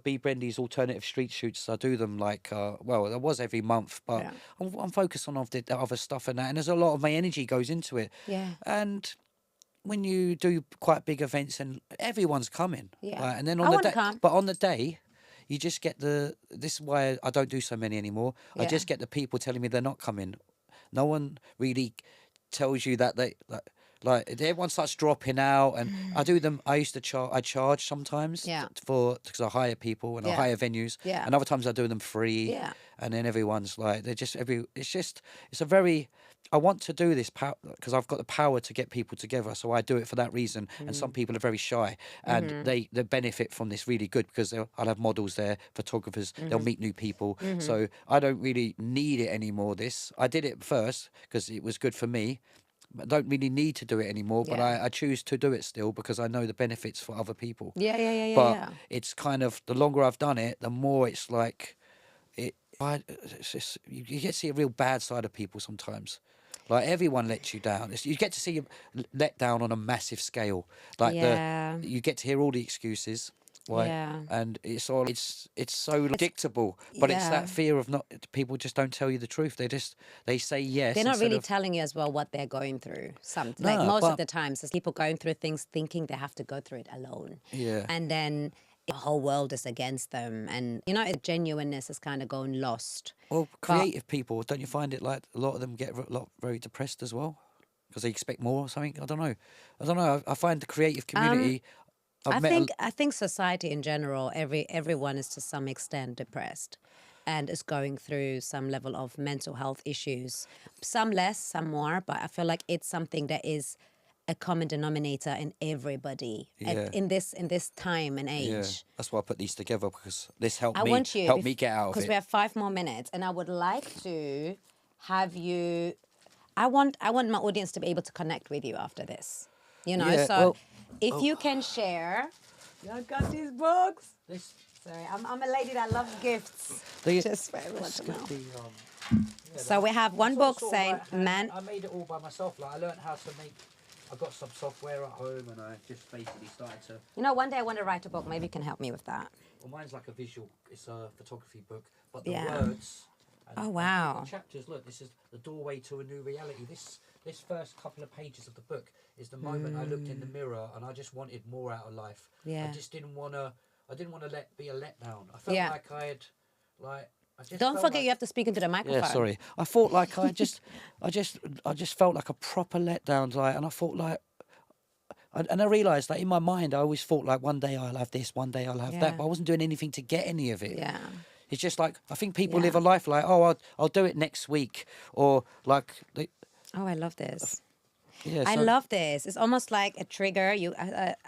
Bee Brendy's alternative street shoots. I do them like well, there was every month, but Yeah. I'm focused on the other stuff and that, and there's a lot of my energy goes into it. Yeah. And when you do quite big events and everyone's coming, Yeah. right? And then I on the wanna day, come. but on the day, you just get this is why I don't do so many anymore. I Yeah. just get the people telling me they're not coming. No one really tells you that they like everyone starts dropping out, and I do them. I used to charge sometimes Yeah. because I hire people and I Yeah. hire venues, Yeah. and other times I do them free. Yeah. And then everyone's like it's a very I want to do this because I've got the power to get people together, so I do it for that reason. And some people are very shy, and they benefit from this really good because I'll have models there, photographers, they'll meet new people. So I don't really need it anymore. I did it first because it was good for me. I don't really need to do it anymore, but Yeah. I choose to do it still because I know the benefits for other people. Yeah. But it's kind of the longer I've done it, the more it's like it's just, you get to see a real bad side of people sometimes. Like everyone lets you down. You get to see them let down on a massive scale. Like Yeah. you get to hear all the excuses. Right? Yeah. And it's so predictable, but it's Yeah. that fear of not people just don't tell you the truth. They say yes. They're not instead really of, telling you as well what they're going through. Like No, most of but- the times, there's people going through things thinking they have to go through it alone. Yeah. And then the whole world is against them. And, you know, genuineness is kind of going lost. Well, creative people, don't you find it like a lot of them get very depressed as well because they expect more or something? I don't know. I find the creative community. I think society in general, everyone is to some extent depressed and is going through some level of mental health issues. Some less, some more, but I feel like it's something that is a common denominator in everybody in this time and age. Yeah, that's why I put these together because this helped I me want you help me get out of because it. we have 5 more minutes, and I would like to have you. I want my audience to be able to connect with you after this. You know, Yeah, so well- if you can share. I got these books. Sorry, I'm a lady that loves gifts. Just for everyone to know. So we have one book saying man. I made it all by myself. Like I learned how to make. I got some software at home, and I just basically started to. You know, one day I want to write a book. Maybe you can help me with that. Well, mine's like a visual. It's a photography book, but Yeah. the words. Oh, wow. The chapters. Look, this is the doorway to a new reality. This first couple of pages of the book is the moment I looked in the mirror and I just wanted more out of life. Yeah. I just didn't want to. I didn't want to be a letdown. I felt Yeah. like I just Don't felt forget like you have to speak into the microphone. yeah, sorry. I thought like I just felt like a proper letdown, like, and I thought like, and I realised that in my mind I always thought like one day I'll have this, one day I'll have that, Yeah. but I wasn't doing anything to get any of it. Yeah. It's just like I think people Yeah. live a life like, oh, I'll do it next week, or like, Oh, I love this. yeah. I So love this. It's almost like a trigger. You,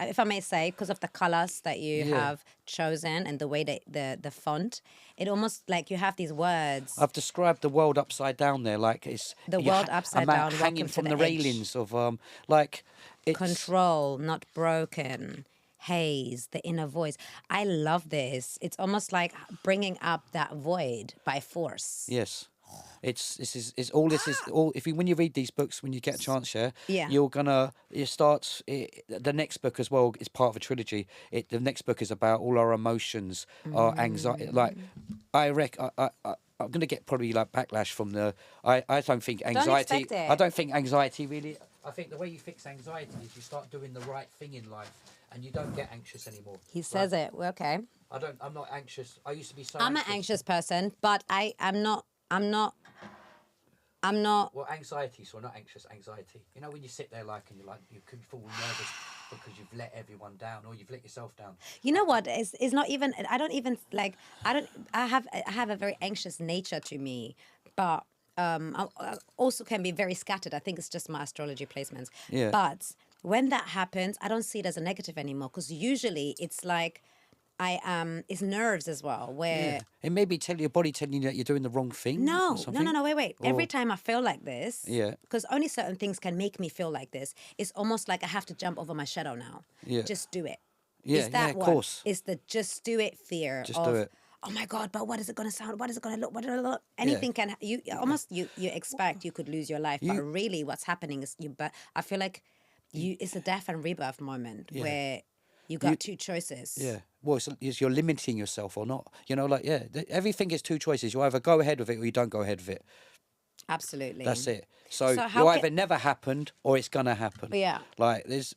if I may say, because of the colors that you yeah, have chosen and the way that the font, it almost like you have these words. I've described the world upside down there, like it's The world upside down. hanging Welcome to from the the edge. railings of like it's Control, not broken. Haze, the inner voice. I love this. It's almost like bringing up that void by force. yes. It's all this is all. If you when you read these books, when you get a chance, yeah, Yeah. you start the next book as well is part of a trilogy. The next book is about all our emotions, our anxiety. Like I'm gonna get probably like backlash from the. I don't think anxiety. expect it. I don't think anxiety really. I think the way you fix anxiety is you start doing the right thing in life, and you don't get anxious anymore. He says it. Well, okay. I'm not anxious. I used to be so. I'm an anxious person, but I'm not. Well, anxiety, so not anxious anxiety. You know when you sit there like and you're like you could feel nervous because you've let everyone down or you've let yourself down. You know what? It's not even. I don't even like. I don't. I have a very anxious nature to me, but I also can be very scattered. I think it's just my astrology placements. Yeah. But when that happens, I don't see it as a negative anymore because usually it's like I it's nerves as well where. Yeah. It may be your body telling you that you're doing the wrong thing. Or No, something. wait. Every Or- time I feel like this, Yeah. because only certain things can make me feel like this, it's almost like I have to jump over my shadow now. Yeah. Just do it. Yeah, Is that of what? course. It's the just do it fear Just of, do it. oh my God, but what is it going to sound? What is it going to look? What, anything can, you almost, you expect you could lose your life, but really what's happening is but I feel like it's a death and rebirth moment where you got two choices. Yeah. Well, you're limiting yourself or not. You know, like everything is two choices. You either go ahead with it or you don't go ahead with it. Absolutely. That's it. So, how you either never happened or it's gonna happen. Yeah. Like it's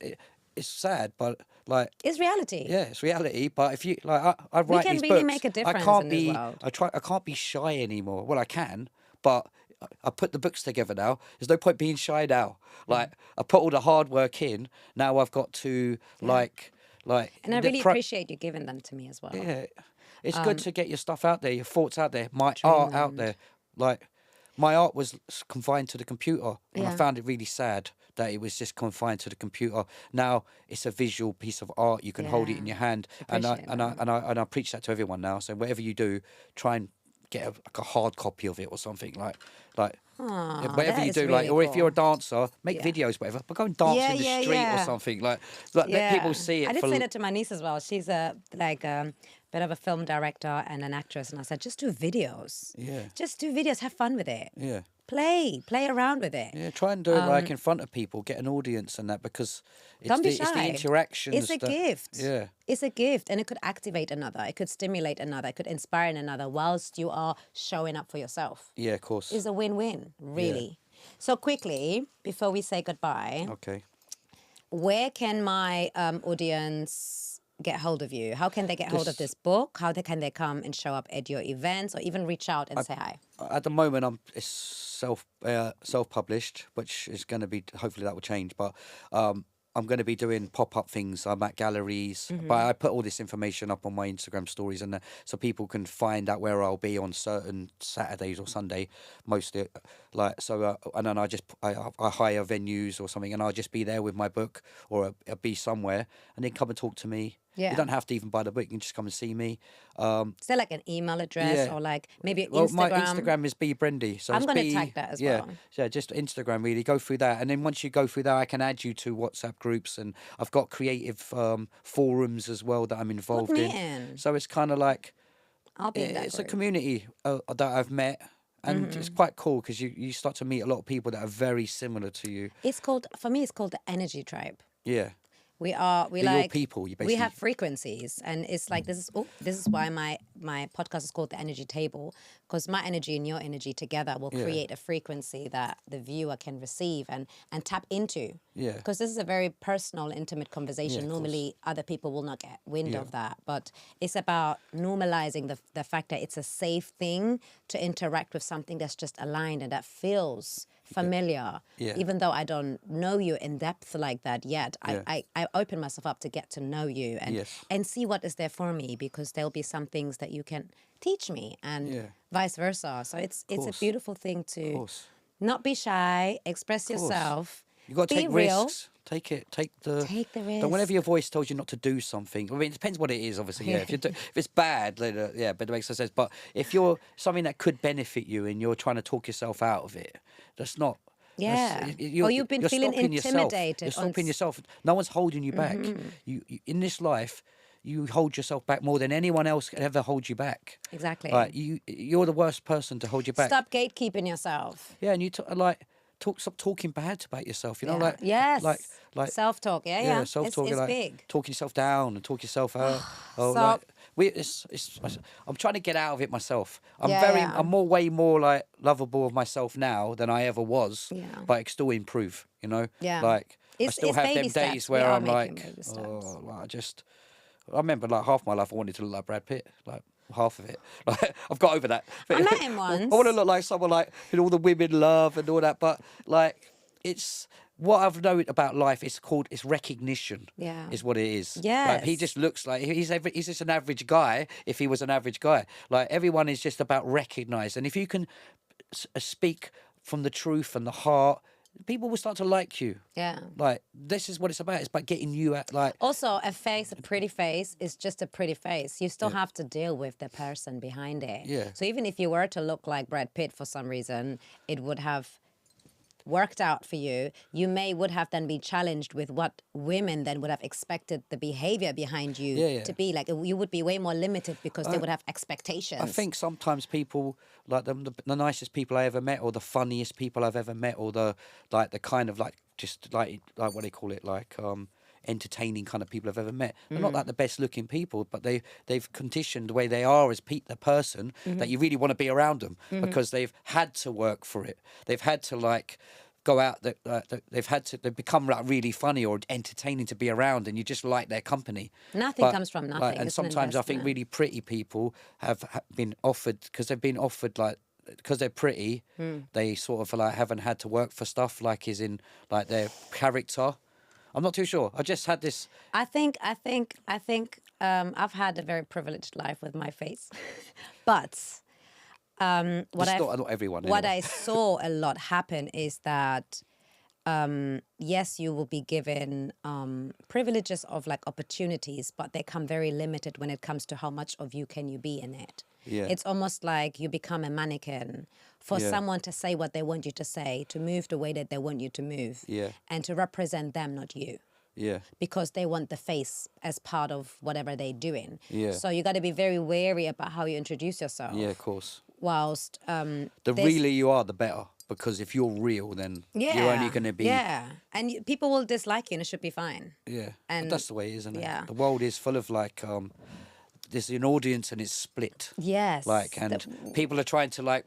sad, but like It's reality. yeah, it's reality. But if you like, I write can these really books. make a difference I can't in this be. world. I can't be shy anymore. Well, I can, but I put the books together now. There's no point being shy now. Like I put all the hard work in. Now I've got to like. And I really appreciate you giving them to me as well. Yeah, it's good to get your stuff out there, your thoughts out there, my art out there. Like, my art was confined to the computer, and I Yeah. found it really sad that it was just confined to the computer. Now it's a visual piece of art; you can hold it in Yeah. your hand, and I Appreciate and I, and I and I preach that to everyone now. So whatever you do, try and get like a hard copy of it or something like. Whatever that you is do, like, really or if you're a cool. dancer, make Yeah. videos, whatever. But go and dance Yeah, in the yeah, street or yeah. something, like let people see it. I did for say that to my niece as well. She's a bit of a film director and an actress, and I said, just do videos. Yeah. Just do videos. Have fun with it. Yeah. Play around with it. Yeah, try and do it like in front of people, get an audience and that, because it's Don't be it's the shy. interactions. It's a gift. Yeah. It's a gift, and it could activate another. It could stimulate another. It could inspire another whilst you are showing up for yourself. Yeah, of course. It's a win-win, really. So quickly, before we say goodbye, Okay. where can my audience get hold of you? How can they get hold of this book? Can they come and show up at your events or even reach out and say hi? At the moment, it's self-published, which is going to be, hopefully that will change. But I'm going to be doing pop-up things. I'm at galleries, but I put all this information up on my Instagram stories, and so people can find out where I'll be on certain Saturdays or Sunday, mostly. Like so, and then I hire venues or something, and I'll just be there with my book, or I'll be somewhere, and then come and talk to me. Yeah. You don't have to even buy the book. You can just come and see me. Is there like an email address Yeah. or like maybe an Well, Instagram? my Instagram is Bee Brendy. So I'm it's gonna B- tag that as yeah, well. Yeah, just Instagram really. Go through that, and then once you go through that, I can add you to WhatsApp groups, and I've got creative forums as well that I'm involved me in. in. So it's kind of like I'll be in that it's a group. community that I've met, and it's quite cool because you start to meet a lot of people that are very similar to you. For me, it's called the Energy Tribe. Yeah, We You're your like people. You we basically. have frequencies, and it's like this is why my podcast is called the energy table, because my energy and your energy together will Yeah. create a frequency that the viewer can receive and tap into. Yeah. Because this is a very personal, intimate Yeah, conversation. of course. Normally, other people will not get wind Yeah. of that, but it's about normalizing the fact that it's a safe thing to interact with something that's just aligned and that feels familiar. Yeah. Even though I don't know you in depth like that yet, Yeah. I open myself up to get to know you Yes. and see what is there for me, because there'll be some things that you can teach me and Yeah. vice versa. So it's a Course. beautiful thing Of to course. not be shy, express Of course. yourself, You got to be take real, risks. Take it. Take the. take the Don't whenever your risk. voice tells you not to do something. I mean, it depends what it is. Obviously, yeah. If it's bad, then, yeah, but it makes no sense. But if you're something that could benefit you and you're trying to talk yourself out of it, that's not. Yeah. Or You're, you've been you're feeling stopping yourself. intimidated You're on stopping yourself. No one's holding you back. You in this life, you hold yourself back more than anyone else can ever hold you back. exactly. Like you're the worst person to hold you back. Stop gatekeeping yourself. Yeah, and stop talking bad about yourself. You know, Yeah. Yes. like Self-talk. Yeah, yeah. self-talk. It's Like big. talking yourself down and talk yourself out. Oh, So like it's. I'm trying to get out of it myself. yeah. I'm way more like lovable of myself now than I ever was. Yeah. But I can still improve. You know, Yeah. like I It's still have baby them days steps. We where are I'm making like, baby steps. oh, like I remember like half my life I wanted to look like Brad Pitt, like half of it. Like I've got over that. I met him I once. want to look like someone like who all the women love and all that. But like it's what I've known about life. It's recognition. Yeah. Is what it is. Yes. Like he just looks like he's just an average guy. If he was an average guy, like everyone is just about recognize. And if you can speak from the truth and the heart, people will start to like you. Yeah. Like this is what it's about. It's about getting you at like. Also, a pretty face is just a pretty face. You still have to deal with the person behind it. Yeah. So even if you were to look like Brad Pitt for some reason, it would have worked out for you. You would have then been challenged with what women then would have expected the behavior behind you Yeah, yeah. to be. Like you would be way more limited because they would have expectations. I think sometimes people like the nicest people I ever met, or the funniest people I've ever met, or the kind of like just like what they call it, like entertaining kind of people I've ever met. They're not like the best looking people, but they've conditioned the way they are as the person that you really want to be around them because they've had to work for it. They've had to like go out. They've become like really funny or entertaining to be around, and you just like their company. Nothing comes from nothing. And it's an sometimes I think investment. really pretty people have been offered because they've been offered like. Because they're pretty, they sort of like haven't had to work for stuff like is in like their character. I'm not too sure. I just had this. I think I've had a very privileged life with my face, but Not everyone. what Anyway. I saw a lot happen is that yes, you will be given privileges of like opportunities, but they come very limited when it comes to how much of you can you be in it. Yeah. It's almost like you become a mannequin for Yeah. someone to say what they want you to say, to move the way that they want you to move, Yeah. and to represent them, not you. Yeah. Because they want the face as part of whatever they're doing. Yeah. So you got to be very wary about how you introduce yourself. Yeah, of course. Whilst The there's- realer you are, the better. Because if you're real, then you're only going to be. Yeah, and people will dislike you, and it should be fine. Yeah. And- But that's the way it is, isn't it? yeah. The world is full of like, there's an audience and it's split. Yes. Like, and people are trying to like,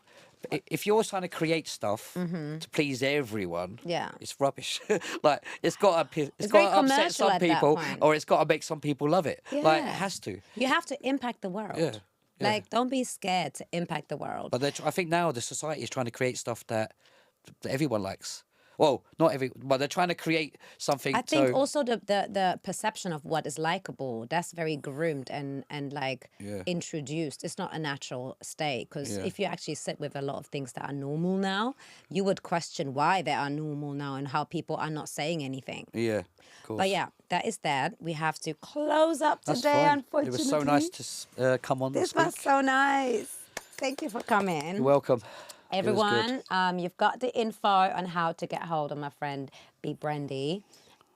if you're trying to create stuff to please everyone, Yeah. it's rubbish. Like, it's got to very upset commercial some at that people, point. or it's got to make some people love it. Like, it Yeah. has to. You have to impact the world. Yeah, yeah. Like, don't be scared to impact the world. But I think now the society is trying to create stuff that everyone likes. Well, not every, but they're trying to create something. I think also the perception of what is likable, that's very groomed and like Yeah. introduced. It's not a natural state, because Yeah. if you actually sit with a lot of things that are normal now, you would question why they are normal now and how people are not saying anything. Yeah, of course. But yeah, that is that. We have to close up That's today, fine. unfortunately. It was so nice to come on This this was week. so nice. Thank you for coming. You're welcome. It was good. Everyone, you've got the info on how to get hold of my friend Bee Brendy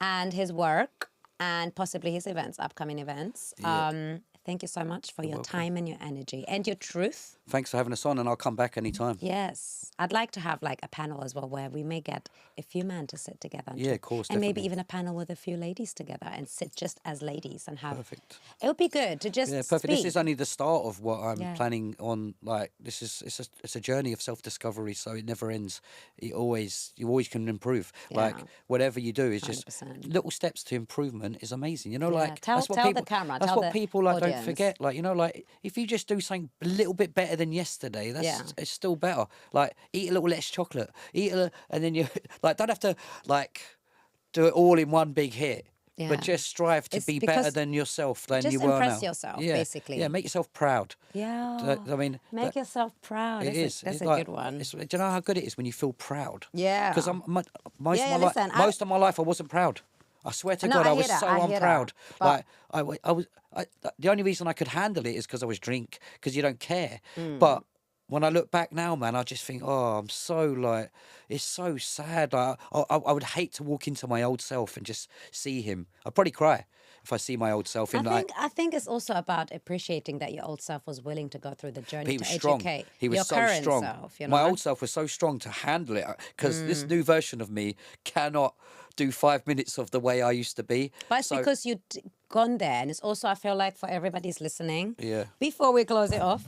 and his work and possibly his events, upcoming events. Yeah. Thank you so much for your welcome. time and your energy and your truth. Thanks for having us on, and I'll come back anytime. Yes. I'd like to have like a panel as well where we may get a few men to sit together and Yeah, talk. of course, And maybe definitely. even a panel with a few ladies together and sit just as ladies and have. Perfect. It would be good to just Yeah, perfect. speak. This is only the start of what I'm Yeah. planning on. Like, it's a journey of self-discovery, so it never ends. You always can improve. Like, Yeah. whatever you do is just 100%. little steps to improvement is amazing. You know, Yeah, like tell that's what the people. camera, That's tell what the people like don't audience. forget. Like, you know, like if you just do something a little bit better than yesterday, it's still better. Like, eat a little less chocolate, and then you like don't have to like do it all in one big hit. Yeah. But just strive to It's be because better than yourself than just you were impress now. yourself, Yeah, basically. yeah. Make yourself proud. Yeah. I mean, Make yourself proud. it is. That's It's a like, good one. do you know how good it is when you feel proud? Yeah. Because most Yeah, of my listen, life, most of my life, I wasn't proud. I swear to No, God, I I hear was that, so I hear unproud. that, but- Like I was. The only reason I could handle it is because I was drink. Because you don't care. Mm. But when I look back now, man, I just think, oh, I'm so like, it's so sad. Like, I would hate to walk into my old self and just see him. I'd probably cry if I see my old self in I think it's also about appreciating that your old self was willing to go through the journey he to was strong. educate He was your so current strong. self. You know? My old self was so strong to handle it because this new version of me cannot do 5 minutes of the way I used to be. But it's So, because you've gone there. And it's also, I feel like, for everybody's listening, yeah. before we close it off,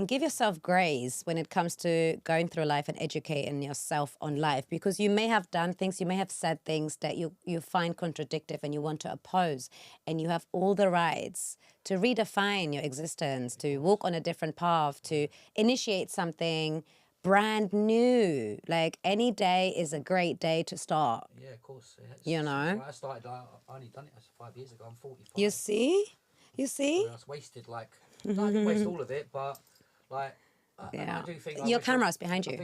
give yourself grace when it comes to going through life and educating yourself on life, because you may have done things, you may have said things that you find contradictory and you want to oppose, and you have all the rights to redefine your existence, to walk on a different path, to initiate something brand new. Like, any day is a great day to start. Yeah, of course. You know? I started, I only done it 5 years ago. I'm 45. You see? You see? I was wasted, like, I didn't waste all of it, but, like, and I do think... Your camera's behind you.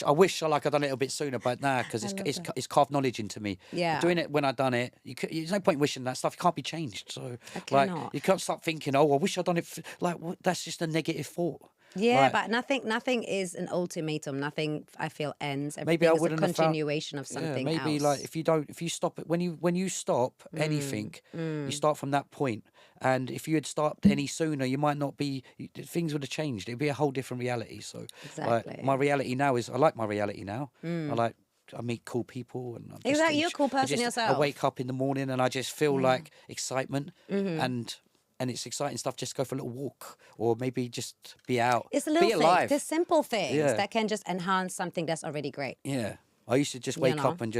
I wish like I'd done it a little bit sooner, but nah, because it's carved knowledge into me. Yeah. Doing it when I done it, there's no point wishing that stuff. It can't be changed. So, like, cannot. you can't start thinking, oh, I wish I'd done it. Like, that's just a negative thought. Yeah, Like, but nothing is an ultimatum. Nothing, I feel, ends. maybe I Everything is a wouldn't have found- continuation of something maybe else. like if you stop it when you stop anything, you start from that point. And if you had stopped any sooner, you might not be. Things would have changed. It'd be a whole different reality. So, Exactly. like, my reality now is I like my reality now. I meet cool people and I'm just Exactly, you're a cool person I yourself. wake up in the morning and I just feel like excitement and it's exciting stuff. Just go for a little walk or maybe just be out. It's the be little alive. things, the simple things Yeah. that can just enhance something that's already great. Yeah. I used to just wake up and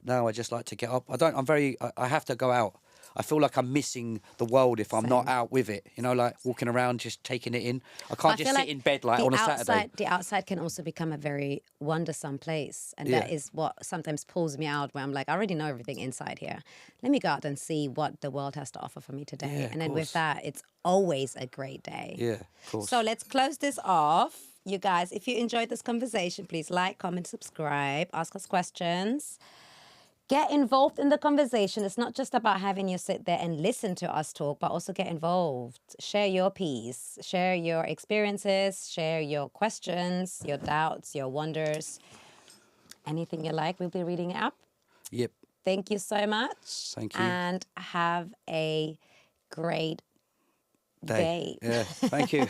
now I just like to get up. I have to go out. I feel like I'm missing the world if I'm not out with it. You know, like walking around, just taking it in. I can't just feel sit like in bed like the on a outside, Saturday. The outside can also become a very wondersome place. And Yeah. that is what sometimes pulls me out, where I'm like, I already know everything inside here. Let me go out and see what the world has to offer for me today. Yeah, of and then with course. that, it's always a great day. Yeah, of course. So let's close this off. You guys, if you enjoyed this conversation, please like, comment, subscribe, ask us questions. Get involved in the conversation. It's not just about having you sit there and listen to us talk, but also get involved. Share your piece. Share your experiences. Share your questions, your doubts, your wonders. Anything you like, we'll be reading it up. Yep. Thank you so much. Thank you. And have a great day. Yeah, thank you.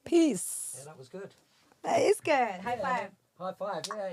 Peace. Yeah, that was good. That is good. High five. High five, yeah.